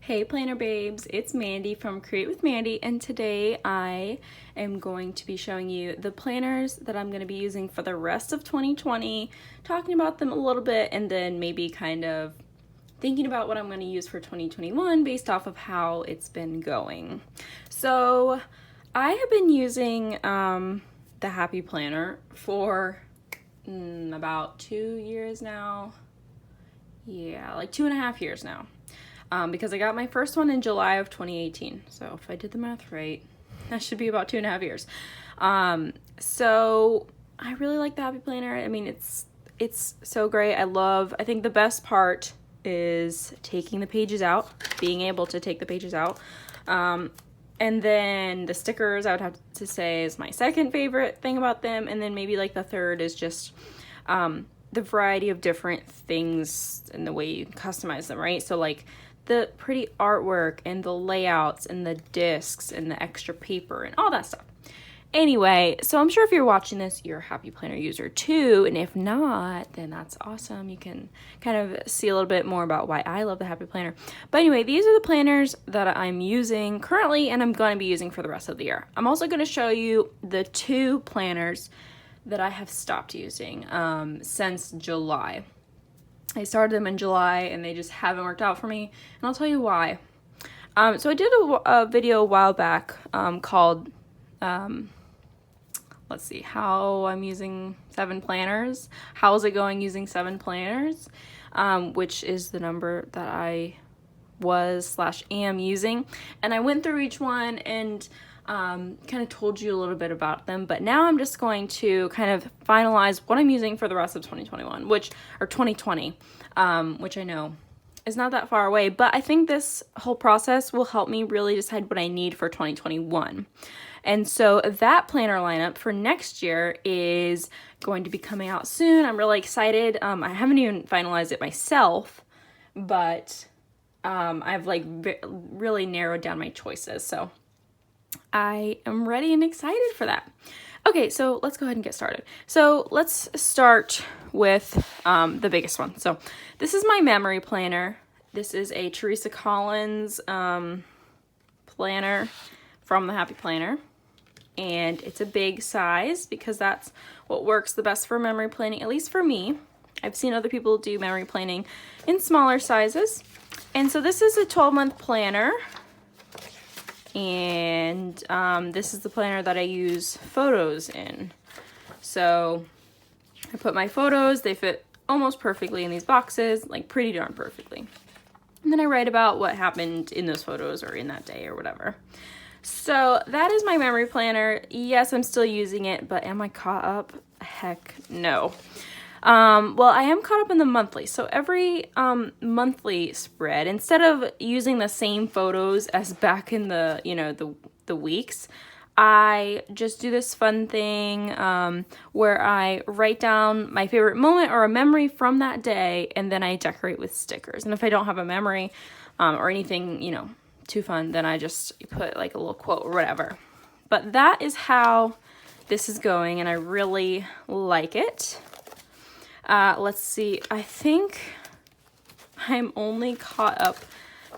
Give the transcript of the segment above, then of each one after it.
Hey planner babes, it's Mandy from Create with Mandy, and today I am going to be showing you the planners that I'm going to be using for the rest of 2020, talking about them a little bit, and then maybe kind of thinking about what I'm going to use for 2021 based off of how it's been going. So I have been using the Happy Planner for about 2 years now. Yeah, like 2.5 years now. Because I got my first one in July of 2018. So if I did the math right, that should be about 2.5 years. So I really like the Happy Planner. I mean, it's so great. I think the best part is taking the pages out, being able to take the pages out. And then the stickers, I would have to say, is my second favorite thing about them. And then maybe like the third is just the variety of different things and the way you customize them, right? So like the pretty artwork and the layouts and the discs and the extra paper and all that stuff. Anyway, so I'm sure if you're watching this, you're a Happy Planner user too, and if not, then that's awesome. You can kind of see a little bit more about why I love the Happy Planner. But anyway, these are the planners that I'm using currently and I'm going to be using for the rest of the year. I'm also going to show you the 2 planners that I have stopped using since July. I started them in July and they just haven't worked out for me, and I'll tell you why. So I did a video a while back called, let's see, how I'm using 7 planners. How's it going using 7 planners? Which is the number that I am using. And I went through each one and kind of told you a little bit about them, but now I'm just going to kind of finalize what I'm using for the rest of 2021, or 2020, which I know is not that far away, but I think this whole process will help me really decide what I need for 2021. And so that planner lineup for next year is going to be coming out soon. I'm really excited. I haven't even finalized it myself, but I've like really narrowed down my choices. So I am ready and excited for that. Okay, so let's go ahead and get started. So let's start with the biggest one. So this is my memory planner. This is a Teresa Collins planner from the Happy Planner. And it's a big size because that's what works the best for memory planning, at least for me. I've seen other people do memory planning in smaller sizes. And so this is a 12-month planner. And this is the planner that I use photos in. So I put my photos, they fit almost perfectly in these boxes, like pretty darn perfectly. And then I write about what happened in those photos or in that day or whatever. So that is my memory planner. Yes, I'm still using it, but am I caught up? Heck no. Well, I am caught up in the monthly. So every monthly spread, instead of using the same photos as back in the weeks, I just do this fun thing where I write down my favorite moment or a memory from that day, and then I decorate with stickers. And if I don't have a memory or anything, too fun, then I just put like a little quote or whatever. But that is how this is going, and I really like it. Let's see, I think I'm only caught up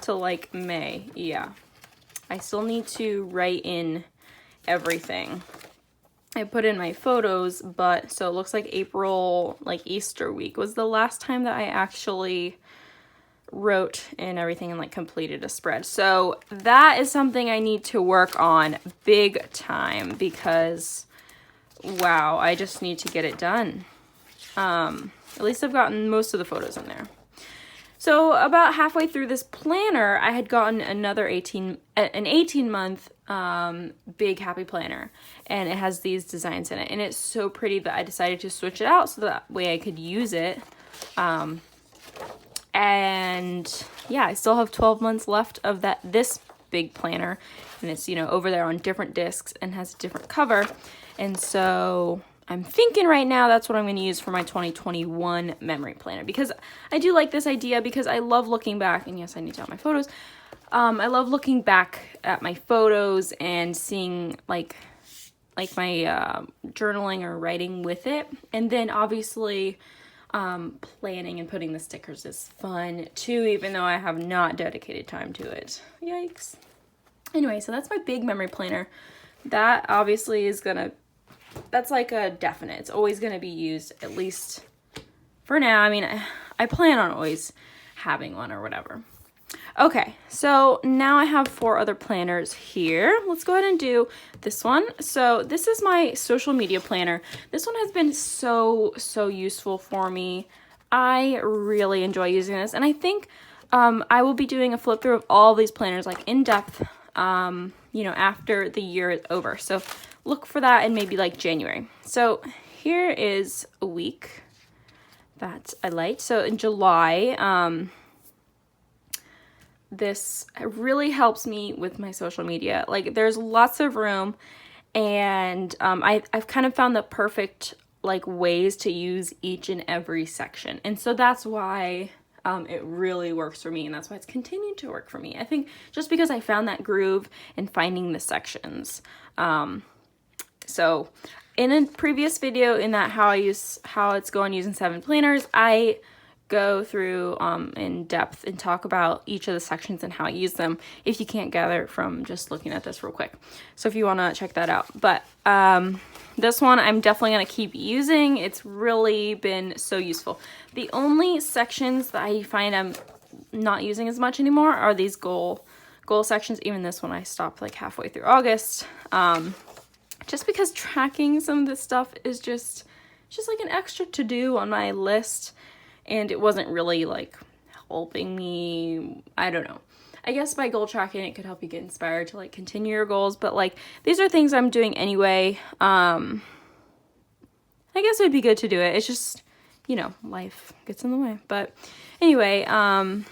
to like May. Yeah, I still need to write in everything. I put in my photos, but so it looks like April, like Easter week, was the last time that I actually wrote in everything and like completed a spread. So that is something I need to work on big time because wow, I just need to get it done. At least I've gotten most of the photos in there. So about halfway through this planner, I had gotten another an 18-month big Happy Planner, and it has these designs in it, and it's so pretty that I decided to switch it out so that way I could use it. And yeah, I still have 12 months left of this big planner, and it's over there on different discs and has a different cover. And so I'm thinking right now that's what I'm going to use for my 2021 memory planner, because I do like this idea because I love looking back, and yes, I need to have my photos. I love looking back at my photos and seeing like my journaling or writing with it. And then obviously planning and putting the stickers is fun too, even though I have not dedicated time to it. Yikes. Anyway, so that's my big memory planner. That obviously is gonna, that's like a definite. It's always gonna be used, at least for now. I mean, I plan on always having one or whatever. Okay, so now I have 4 other planners here. Let's go ahead and do this one. So this is my social media planner. This one has been so useful for me. I really enjoy using this, and I think I will be doing a flip through of all these planners, like in depth, you know, after the year is over. So look for that in maybe like January. So here is a week that I liked. So in July, this really helps me with my social media. Like, there's lots of room, and I've kind of found the perfect like ways to use each and every section, and so that's why it really works for me, and that's why it's continued to work for me. I think just because I found that groove in finding the sections. So in a previous video, in that how it's going using 7 planners, I go through in depth and talk about each of the sections and how I use them, if you can't gather from just looking at this real quick. So if you want to check that out. But this one I'm definitely going to keep using. It's really been so useful. The only sections that I find I'm not using as much anymore are these goal sections. Even this one I stopped like halfway through August. Just because tracking some of this stuff is just like an extra to do on my list. And it wasn't really like helping me. I don't know. I guess by goal tracking, it could help you get inspired to like continue your goals. But like, these are things I'm doing anyway. I guess it would be good to do it. It's just, you know, life gets in the way. But anyway, and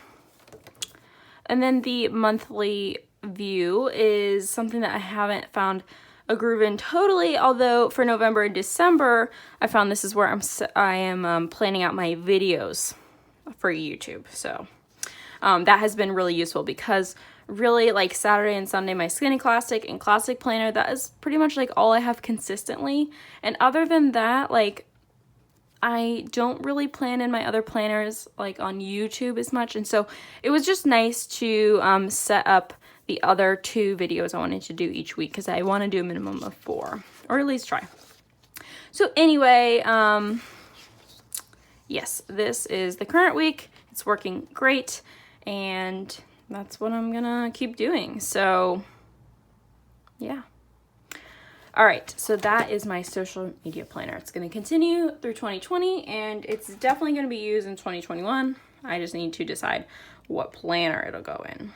then the monthly view is something that I haven't found a groove in totally, although for November and December I found this is where I am planning out my videos for YouTube. So that has been really useful, because really like Saturday and Sunday my Skinny Classic and Classic planner, that is pretty much like all I have consistently, and other than that, like, I don't really plan in my other planners like on YouTube as much, and so it was just nice to set up the other 2 videos I wanted to do each week, because I want to do a minimum of 4, or at least try. So anyway, yes, this is the current week. It's working great, and that's what I'm gonna keep doing. So yeah. All right, so that is my social media planner. It's going to continue through 2020, and it's definitely going to be used in 2021. I just need to decide what planner it'll go in.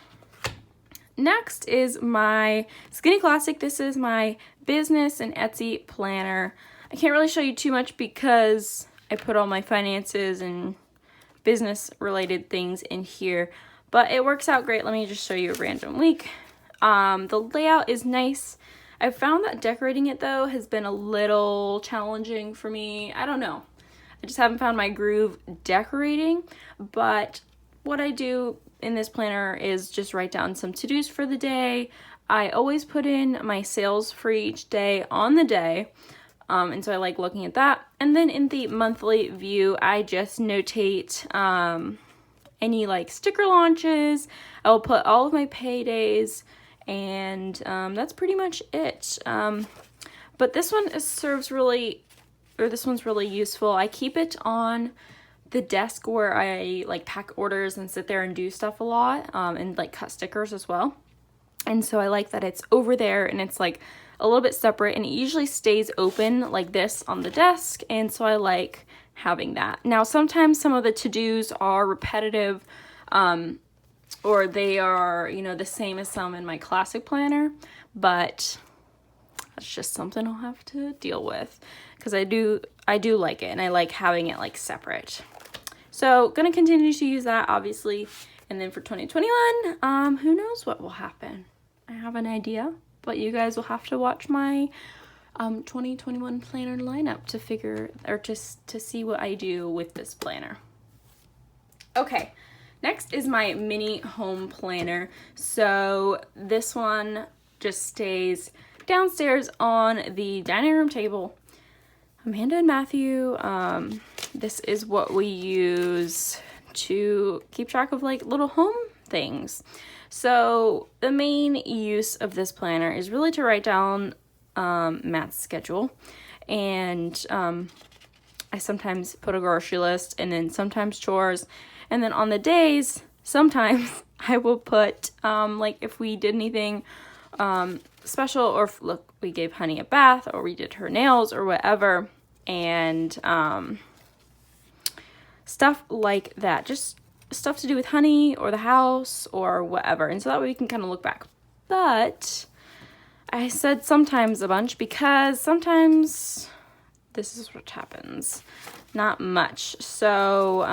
Next is my Skinny Classic. This is my business and Etsy planner. I can't really show you too much because I put all my finances and business related things in here, but it works out great. Let me just show you a random week. The layout is nice. I've found that decorating it though has been a little challenging for me. I don't know. I just haven't found my groove decorating, but what I do in this planner is just write down some to-dos for the day. I always put in my sales for each day on the day, and so I like looking at that. And then in the monthly view, I just notate any like sticker launches. I will put all of my paydays, and that's pretty much it. But this one this one's really useful. I keep it on the desk where I like pack orders and sit there and do stuff a lot, and like cut stickers as well. And so I like that it's over there and it's like a little bit separate, and it usually stays open like this on the desk, and so I like having that. Now sometimes some of the to-dos are repetitive, or they are, you know, the same as some in my Classic planner, but that's just something I'll have to deal with, because I do like it, and I like having it like separate. So gonna continue to use that, obviously. And then for 2021, who knows what will happen. I have an idea, but you guys will have to watch my 2021 planner lineup to figure, or just to see what I do with this planner. Okay, next is my mini home planner. So this one just stays downstairs on the dining room table. Amanda and Matthew this is what we use to keep track of like little home things. So the main use of this planner is really to write down Matt's schedule, and I sometimes put a grocery list, and then sometimes chores, and then on the days sometimes I will put like if we did anything special, or if, look, we gave Honey a bath, or we did her nails or whatever, and stuff like that, just stuff to do with Honey or the house or whatever. And so that way we can kind of look back. But I said sometimes a bunch because sometimes this is what happens, not much. So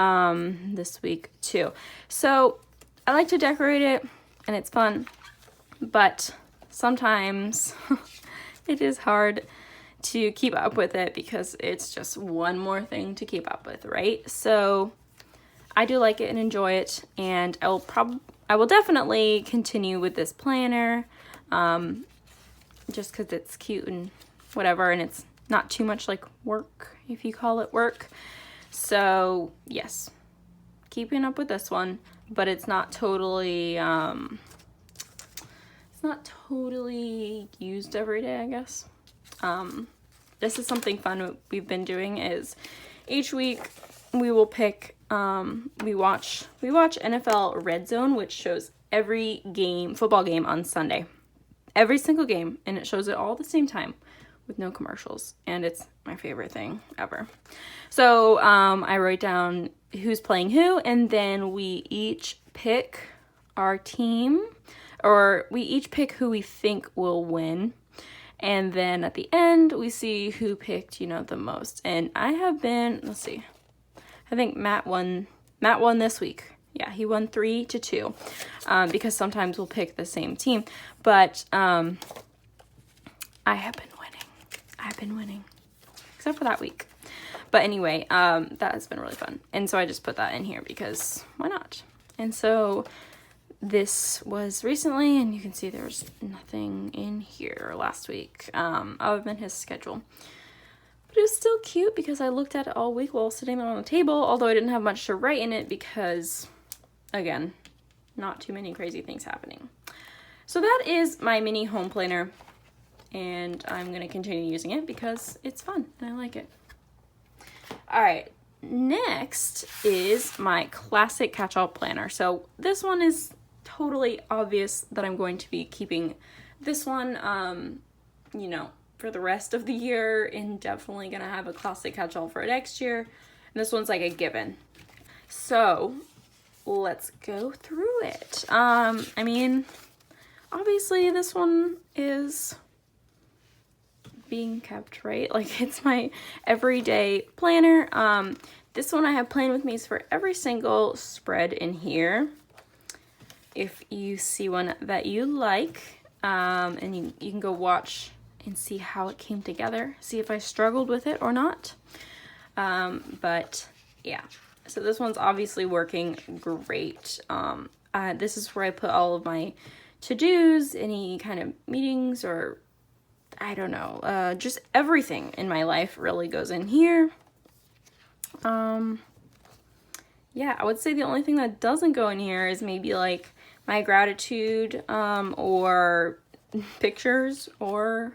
this week too. So I like to decorate it and it's fun, but sometimes it is hard to keep up with it because it's just one more thing to keep up with, right? So I do like it and enjoy it, and I will definitely continue with this planner, just because it's cute and whatever, and it's not too much like work, if you call it work. So yes, keeping up with this one, but it's not totally used every day, I guess. This is something fun we've been doing is each week we will pick, we watch NFL Red Zone, which shows every football game on Sunday, every single game, and it shows it all at the same time with no commercials, and it's my favorite thing ever. So I write down who's playing who, and then we each pick our team, or we each pick who we think will win. And then at the end, we see who picked, the most. And I have been, let's see, I think Matt won this week. Yeah, he won 3-2, because sometimes we'll pick the same team. But I have been winning, except for that week. But anyway, that has been really fun. And so I just put that in here because why not? And so this was recently, and you can see there's nothing in here last week, other than his schedule. But it was still cute because I looked at it all week while sitting there on the table, although I didn't have much to write in it because, again, not too many crazy things happening. So that is my mini home planner, and I'm going to continue using it because it's fun and I like it. All right, next is my classic catch-all planner. So this one is totally obvious that I'm going to be keeping this one, for the rest of the year, and definitely gonna have a classic catch-all for next year. And this one's like a given. So let's go through it. Obviously this one is being kept, right? Like, it's my everyday planner. This one I have Plan With Me's for every single spread in here. If you see one that you like, and you can go watch and see how it came together, see if I struggled with it or not. But yeah, so this one's obviously working great. This is where I put all of my to-dos, any kind of meetings, or I don't know, just everything in my life really goes in here. Yeah, I would say the only thing that doesn't go in here is maybe like my gratitude, or pictures, or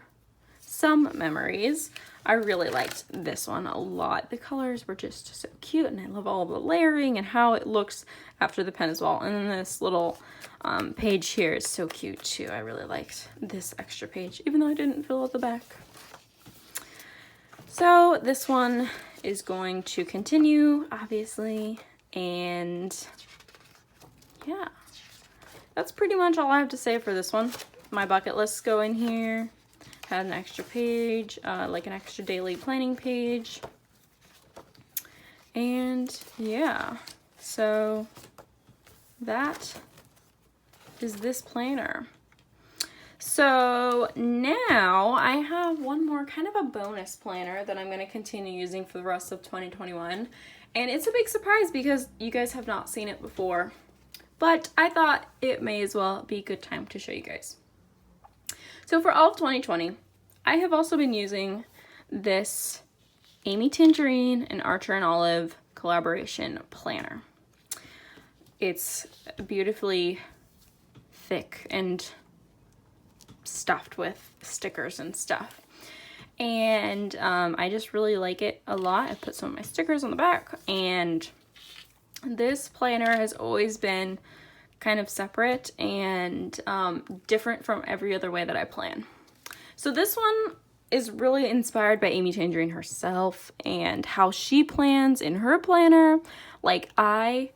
some memories. I really liked this one a lot. The colors were just so cute, and I love all the layering and how it looks after the pen as well. And then this little page here is so cute too. I really liked this extra page, even though I didn't fill out the back. So this one is going to continue, obviously, and yeah, that's pretty much all I have to say for this one. My bucket lists go in here. Had an extra page, like an extra daily planning page. And yeah, so that is this planner. So now I have one more kind of a bonus planner that I'm going to continue using for the rest of 2021. And it's a big surprise because you guys have not seen it before. But I thought it may as well be a good time to show you guys. So for all of 2020, I have also been using this Amy Tangerine and Archer and Olive collaboration planner. It's beautifully thick and stuffed with stickers and stuff. And I just really like it a lot. I put some of my stickers on the back, and this planner has always been kind of separate and different from every other way that I plan. So this one is really inspired by Amy Tangerine herself and how she plans in her planner. Like, I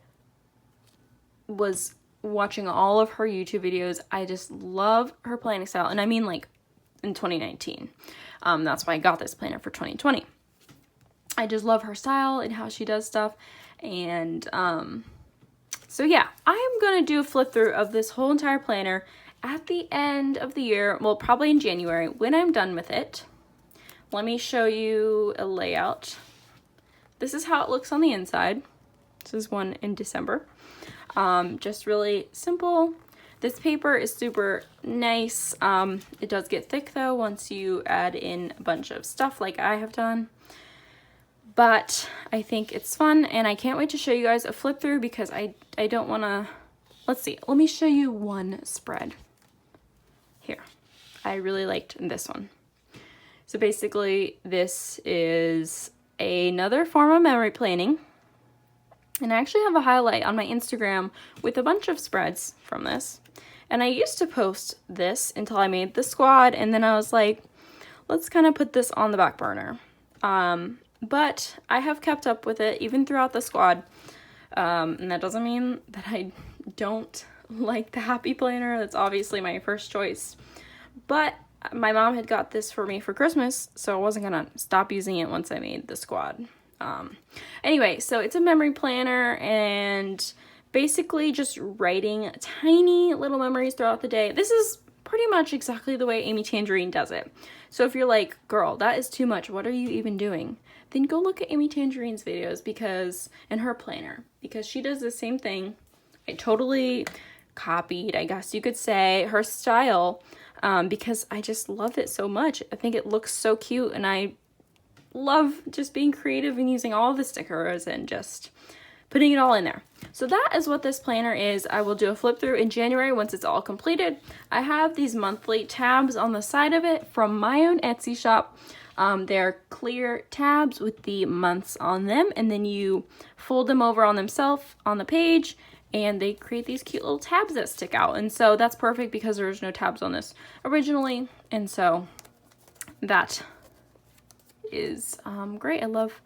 was watching all of her YouTube videos. I just love her planning style, and I mean like in 2019. That's why I got this planner for 2020. I just love her style and how she does stuff. And so yeah, I am gonna do a flip through of this whole entire planner at the end of the year. Well, probably in January when I'm done with it. Let me show you a layout. This is how it looks on the inside. This is one in December. Just really simple. This paper is super nice. It does get thick though once you add in a bunch of stuff like I have done. But I think it's fun, and I can't wait to show you guys a flip through because I don't want to... Let's see. Let me show you one spread. Here. I really liked this one. So basically, this is another form of memory planning. And I actually have a highlight on my Instagram with a bunch of spreads from this. And I used to post this until I made the squad, and then I was like, let's kind of put this on the back burner. But I have kept up with it even throughout the squad. And that doesn't mean that I don't like the Happy Planner. That's obviously my first choice. But my mom had got this for me for Christmas, so I wasn't gonna stop using it once I made the squad. Anyway, so it's a memory planner, and basically just writing tiny little memories throughout the day. This is pretty much exactly the way Amy Tangerine does it. So if you're like, girl, that is too much, what are you even doing? Then go look at Amy Tangerine's videos and her planner, because she does the same thing. I totally copied, I guess you could say, her style, because I just love it so much. I think it looks so cute, and I love just being creative and using all the stickers and just putting it all in there. So that is what this planner is. I will do a flip through in January once it's all completed. I have these monthly tabs on the side of it from my own Etsy shop. They're clear tabs with the months on them, and then you fold them over on themselves on the page, and they create these cute little tabs that stick out. And so that's perfect because there's no tabs on this originally, and so that is great. I love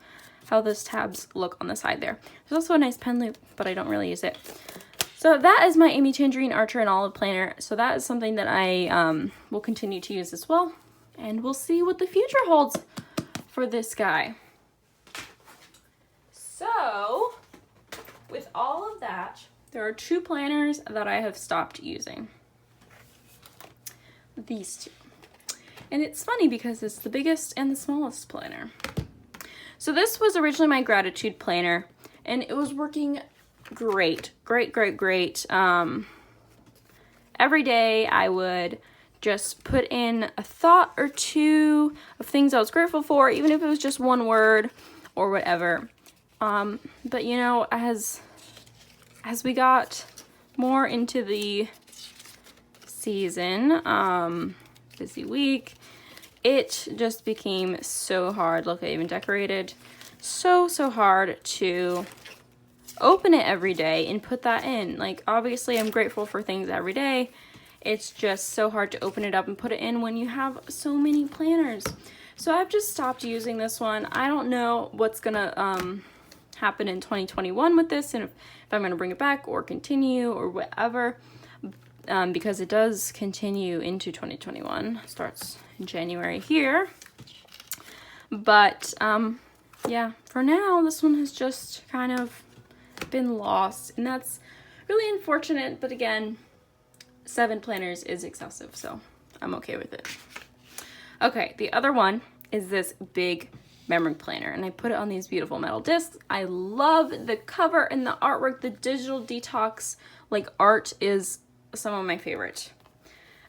how those tabs look on the side there. There's also a nice pen loop, but I don't really use it. So that is my Amy Tangerine Archer and Olive planner. So that is something that I will continue to use as well. And we'll see what the future holds for this guy. So with all of that, there are two planners that I have stopped using. These two. And it's funny because it's the biggest and the smallest planner. So this was originally my gratitude planner, and it was working great. Every day I would just put in a thought or two of things I was grateful for, even if it was just one word or whatever. But you know, as we got more into the season, busy week, it just became so hard. Look, I even decorated. So hard to open it every day and put that in. Like, obviously I'm grateful for things every day. It's just so hard to open it up and put it in when you have so many planners. So I've just stopped using this one. I don't know what's gonna happen in 2021 with this, and if I'm gonna bring it back or continue or whatever, because it does continue into 2021. Starts in January here. But yeah, for now this one has just kind of been lost, and that's really unfortunate. But again, 7 planners is excessive, so I'm okay with it. Okay, the other one is this big memory planner, and I put it on these beautiful metal discs. I love the cover and the artwork. The digital detox like art is some of my favorite.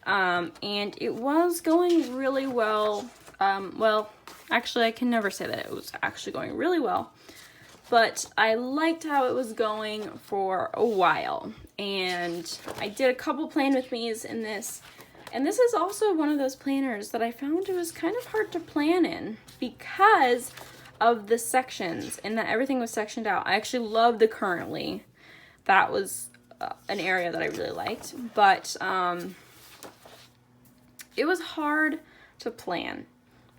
And it was going really well. Well, Actually, I can never say that it was actually going really well, but I liked how it was going for a while. And I did a couple plan with me's in this. And this is also one of those planners that I found it was kind of hard to plan in because of the sections and that everything was sectioned out. I actually love the Currently. That was an area that I really liked, but it was hard to plan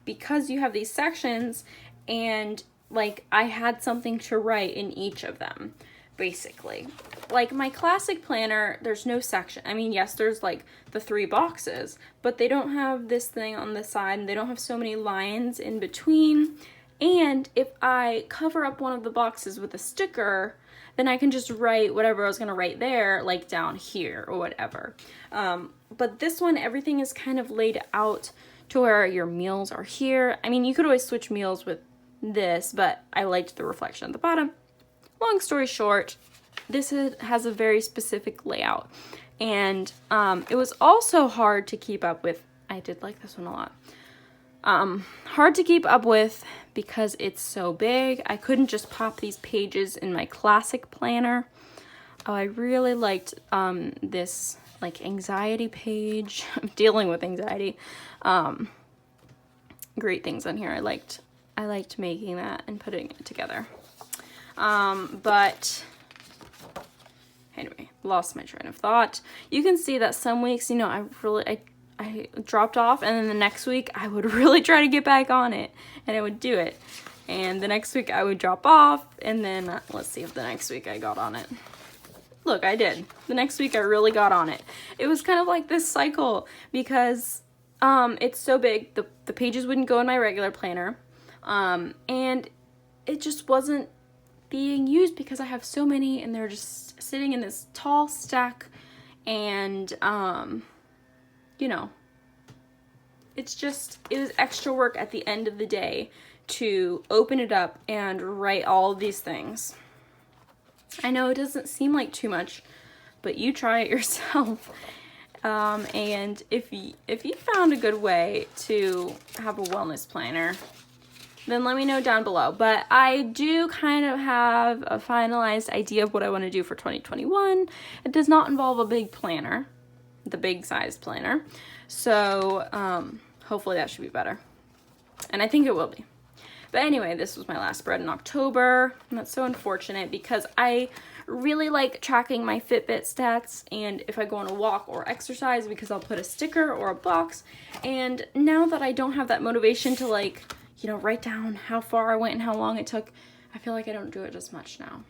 because you have these sections and like I had something to write in each of them, basically. Like my classic planner, there's no section. I mean, yes, there's like the 3 boxes, but they don't have this thing on the side and they don't have so many lines in between. And if I cover up one of the boxes with a sticker, then I can just write whatever I was gonna write there, like down here or whatever. But this one, everything is kind of laid out to where your meals are here. I mean, you could always switch meals with this, but I liked the reflection at the bottom. Long story short, this has a very specific layout. And it was also hard to keep up with. I did like this one a lot. Hard to keep up with because it's so big. I couldn't just pop these pages in my classic planner. Oh, I really liked this like anxiety page. I'm dealing with anxiety. Great things on here. I liked making that and putting it together. But anyway, lost my train of thought. You can see that some weeks, you know, I dropped off, and then the next week I would really try to get back on it and I would do it. And the next week I would drop off, and then let's see if the next week I got on it. Look, I did. The next week I really got on it. It was kind of like this cycle because it's so big. The pages wouldn't go in my regular planner. And it just wasn't being used because I have so many and they're just sitting in this tall stack, and you know, it was extra work at the end of the day to open it up and write all of these things. I know it doesn't seem like too much, but you try it yourself. And if you found a good way to have a wellness planner, then let me know down below. But I do kind of have a finalized idea of what I want to do for 2021. It does not involve a big planner, the big size planner. So hopefully that should be better. And I think it will be. But anyway, this was my last spread in October. And that's so unfortunate because I really like tracking my Fitbit stats and if I go on a walk or exercise, because I'll put a sticker or a box. And now that I don't have that motivation to, like, you know, write down how far I went and how long it took, I feel like I don't do it as much now,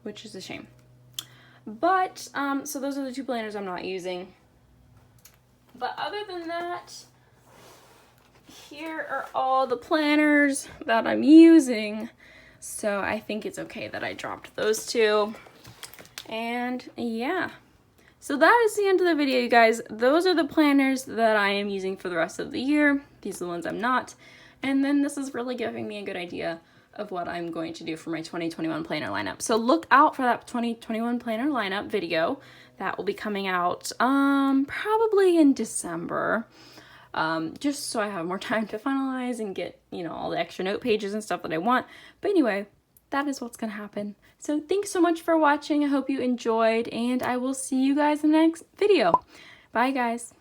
which is a shame. But so those are the 2 planners I'm not using. But other than that, here are all the planners that I'm using. So I think it's okay that I dropped those 2. And yeah. So that is the end of the video, you guys. Those are the planners that I am using for the rest of the year. These are the ones I'm not. And then this is really giving me a good idea of what I'm going to do for my 2021 planner lineup. So look out for that 2021 planner lineup video. That will be coming out probably in December. Just so I have more time to finalize and get, you know, all the extra note pages and stuff that I want. But anyway, that is what's going to happen. So thanks so much for watching. I hope you enjoyed, and I will see you guys in the next video. Bye, guys.